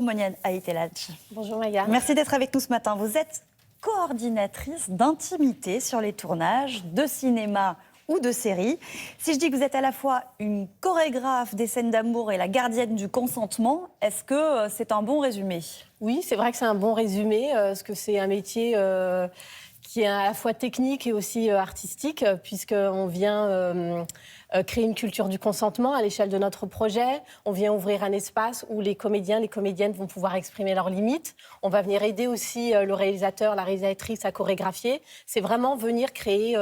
Moniane Aïtelach. Bonjour Maya. Merci d'être avec nous ce matin. Vous êtes coordinatrice d'intimité sur les tournages de cinéma ou de séries. Si je dis que vous êtes à la fois une chorégraphe des scènes d'amour et la gardienne du consentement, est-ce que c'est un bon résumé? Oui, c'est vrai que c'est un bon résumé, parce que c'est un métier qui est à la fois technique et aussi artistique, puisqu'on vient créer une culture du consentement à l'échelle de notre projet. On vient ouvrir un espace où les comédiens, les comédiennes vont pouvoir exprimer leurs limites. On va venir aider aussi le réalisateur, la réalisatrice à chorégraphier. C'est vraiment venir créer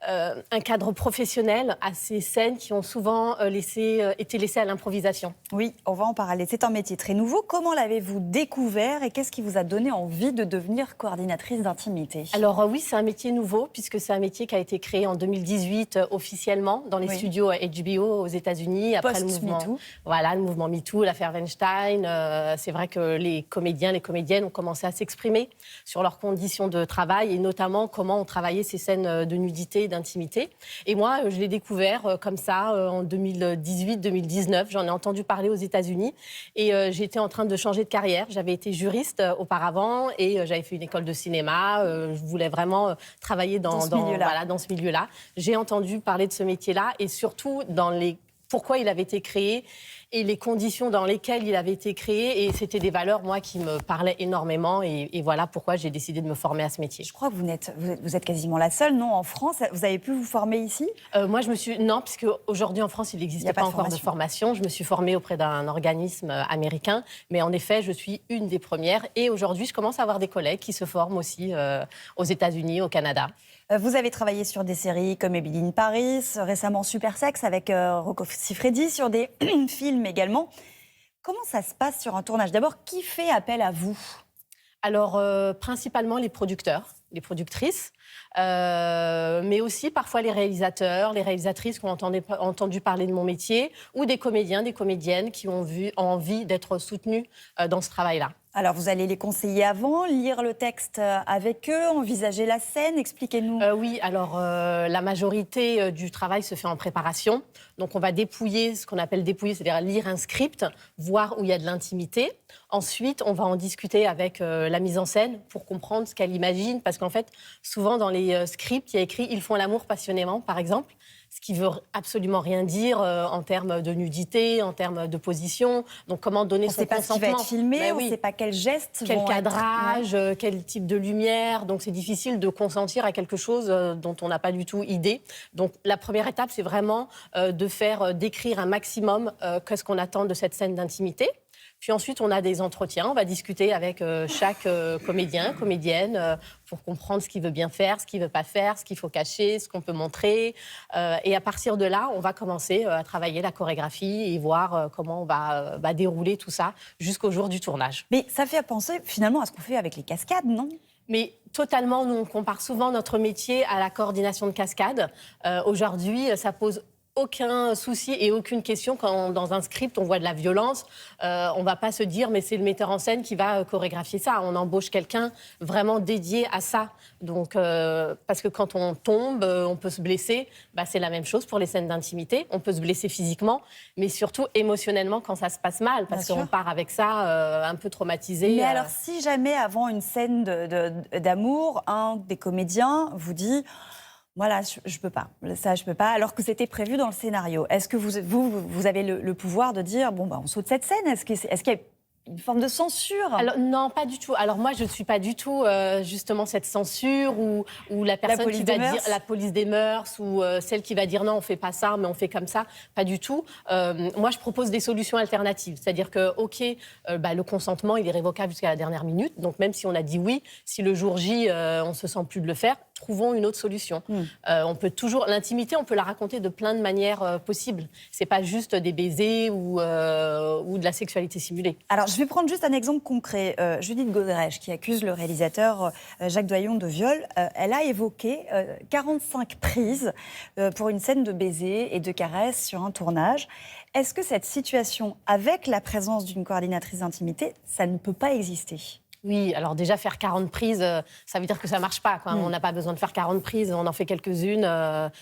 un cadre professionnel à ces scènes qui ont souvent été laissées à l'improvisation. Oui, on va en parler. C'est un métier très nouveau. Comment l'avez-vous découvert et qu'est-ce qui vous a donné envie de devenir coordinatrice d'intimité? Alors oui, c'est un métier nouveau puisque c'est un métier qui a été créé en 2018 officiellement dans les studios HBO aux États-Unis après le mouvement MeToo. Voilà, le mouvement MeToo, l'affaire Weinstein. C'est vrai que les comédiens, les comédiennes ont commencé à s'exprimer sur leurs conditions de travail et notamment comment on travaillait ces scènes de nudité, d'intimité. Et moi, je l'ai découvert comme ça en 2018-2019. J'en ai entendu parler aux États-Unis et j'étais en train de changer de carrière. J'avais été juriste auparavant et j'avais fait une école de cinéma. Je voulais vraiment travailler dans ce milieu-là. J'ai entendu parler de ce métier-là et surtout pourquoi il avait été créé et les conditions dans lesquelles il avait été créé. Et c'était des valeurs, moi, qui me parlaient énormément. Et voilà pourquoi j'ai décidé de me former à ce métier. Je crois que vous êtes quasiment la seule, non, en France. Vous avez pu vous former ici? Moi, non, puisque aujourd'hui en France, il n'existe pas encore de formation. Je me suis formée auprès d'un organisme américain. Mais en effet, je suis une des premières. Et aujourd'hui, je commence à avoir des collègues qui se forment aussi aux États-Unis, au Canada. Vous avez travaillé sur des séries comme Emily in Paris, récemment Super Sex avec Rocco Siffredi, sur des films également. Comment ça se passe sur un tournage? D'abord, qui fait appel à vous? Alors, principalement les producteurs, les productrices, mais aussi parfois les réalisateurs, les réalisatrices qui ont entendu parler de mon métier, ou des comédiens, des comédiennes qui ont envie d'être soutenus dans ce travail-là. Alors, vous allez les conseiller avant, lire le texte avec eux, envisager la scène, expliquez-nous. Oui, alors la majorité du travail se fait en préparation. Donc on va dépouiller, ce qu'on appelle dépouiller, c'est-à-dire lire un script, voir où il y a de l'intimité. Ensuite, on va en discuter avec la mise en scène pour comprendre ce qu'elle imagine. Parce qu'en fait, souvent dans les scripts, il y a écrit « Ils font l'amour passionnément », par exemple. Ce qui veut absolument rien dire en termes de nudité, en termes de position. Donc, comment donner son consentement. On ne sait pas ce qui va être filmé, on ne sait pas quel geste quel cadrage, quel type de lumière. Donc, c'est difficile de consentir à quelque chose dont on n'a pas du tout idée. Donc, la première étape, c'est vraiment d'écrire un maximum qu'est-ce qu'on attend de cette scène d'intimité. Puis ensuite, on a des entretiens. On va discuter avec chaque comédien, comédienne, pour comprendre ce qu'il veut bien faire, ce qu'il ne veut pas faire, ce qu'il faut cacher, ce qu'on peut montrer. Et à partir de là, on va commencer à travailler la chorégraphie et voir comment on va dérouler tout ça jusqu'au jour du tournage. Mais ça fait penser finalement à ce qu'on fait avec les cascades, non ? Mais totalement, nous, on compare souvent notre métier à la coordination de cascade. Aujourd'hui, ça pose aucun souci et aucune question quand dans un script on voit de la violence. On ne va pas se dire mais c'est le metteur en scène qui va chorégraphier ça. On embauche quelqu'un vraiment dédié à ça. Donc, parce que quand on tombe, on peut se blesser. C'est la même chose pour les scènes d'intimité. On peut se blesser physiquement, mais surtout émotionnellement quand ça se passe mal. Parce qu'on part avec ça un peu traumatisé. Mais alors si jamais avant une scène d'amour, un des comédiens vous dit... Voilà, je peux pas. Ça, je peux pas. Alors que c'était prévu dans le scénario. Est-ce que vous avez le pouvoir de dire bon on saute cette scène? Est-ce qu'il y a une forme de censure? Alors, non, pas du tout. Alors moi, je ne suis pas du tout justement cette censure ou la personne qui va dire la police des mœurs ou celle qui va dire non, on ne fait pas ça, mais on fait comme ça. Pas du tout. Moi, je propose des solutions alternatives. C'est-à-dire que, le consentement, il est révocable jusqu'à la dernière minute. Donc même si on a dit oui, si le jour J, on ne se sent plus de le faire, trouvons une autre solution. On peut toujours... L'intimité, on peut la raconter de plein de manières possibles. Ce n'est pas juste des baisers ou de la sexualité simulée. Alors, je vais prendre juste un exemple concret. Judith Godrèche, qui accuse le réalisateur Jacques Doyon de viol, elle a évoqué 45 prises pour une scène de baiser et de caresse sur un tournage. Est-ce que cette situation, avec la présence d'une coordinatrice d'intimité, ça ne peut pas exister ? Oui, alors déjà faire 40 prises, ça veut dire que ça marche pas, quoi. On n'a pas besoin de faire 40 prises, on en fait quelques-unes,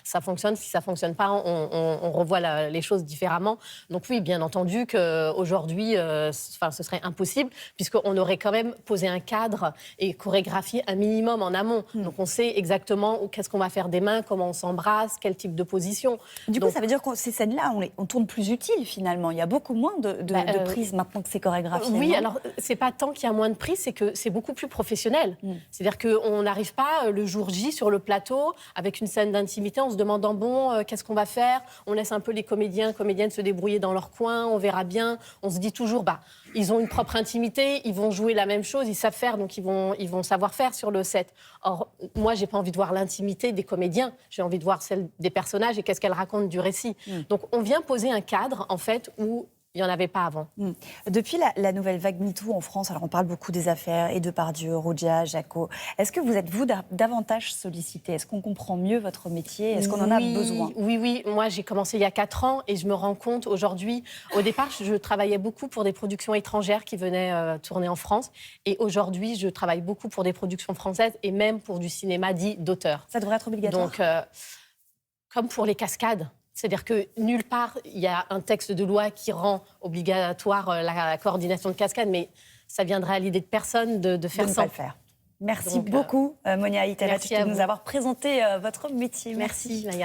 ça fonctionne. Si ça fonctionne pas, on revoit les choses différemment. Donc oui, bien entendu qu'aujourd'hui, ce serait impossible, puisqu'on aurait quand même posé un cadre et chorégraphié un minimum en amont. Donc on sait exactement qu'est-ce qu'on va faire des mains, comment on s'embrasse, quel type de position. Du coup, ça veut dire que ces scènes-là, on tourne plus utile finalement. Il y a beaucoup moins de prises maintenant que c'est chorégraphié. Oui, non alors c'est pas tant qu'il y a moins de prises, c'est que c'est beaucoup plus professionnel. C'est-à-dire qu'on n'arrive pas le jour J sur le plateau avec une scène d'intimité en se demandant qu'est-ce qu'on va faire. On laisse un peu les comédiennes se débrouiller dans leur coin, on verra bien. On se dit toujours, ils ont une propre intimité, ils vont jouer la même chose, ils savent faire, donc ils vont savoir faire sur le set. Or, moi, j'ai pas envie de voir l'intimité des comédiens, j'ai envie de voir celle des personnages et qu'est-ce qu'elles racontent du récit. Donc, on vient poser un cadre, en fait, où il n'y en avait pas avant. Depuis la nouvelle vague MeToo en France, alors on parle beaucoup des affaires et de Depardieu, Rodia, Jacot. Est-ce que vous êtes, davantage sollicité? Est-ce qu'on comprend mieux votre métier? Est-ce qu'on en a besoin? Oui. Moi, j'ai commencé il y a 4 ans et je me rends compte aujourd'hui... Au départ, je travaillais beaucoup pour des productions étrangères qui venaient tourner en France. Et aujourd'hui, je travaille beaucoup pour des productions françaises et même pour du cinéma dit d'auteur. Ça devrait être obligatoire. Donc, comme pour les cascades. C'est-à-dire que nulle part, il y a un texte de loi qui rend obligatoire la coordination de cascades, mais ça viendrait à l'idée de personne de faire ne ça. pas le faire. Merci beaucoup, Monia Italati, de nous avoir présenté votre métier. Merci, Maya.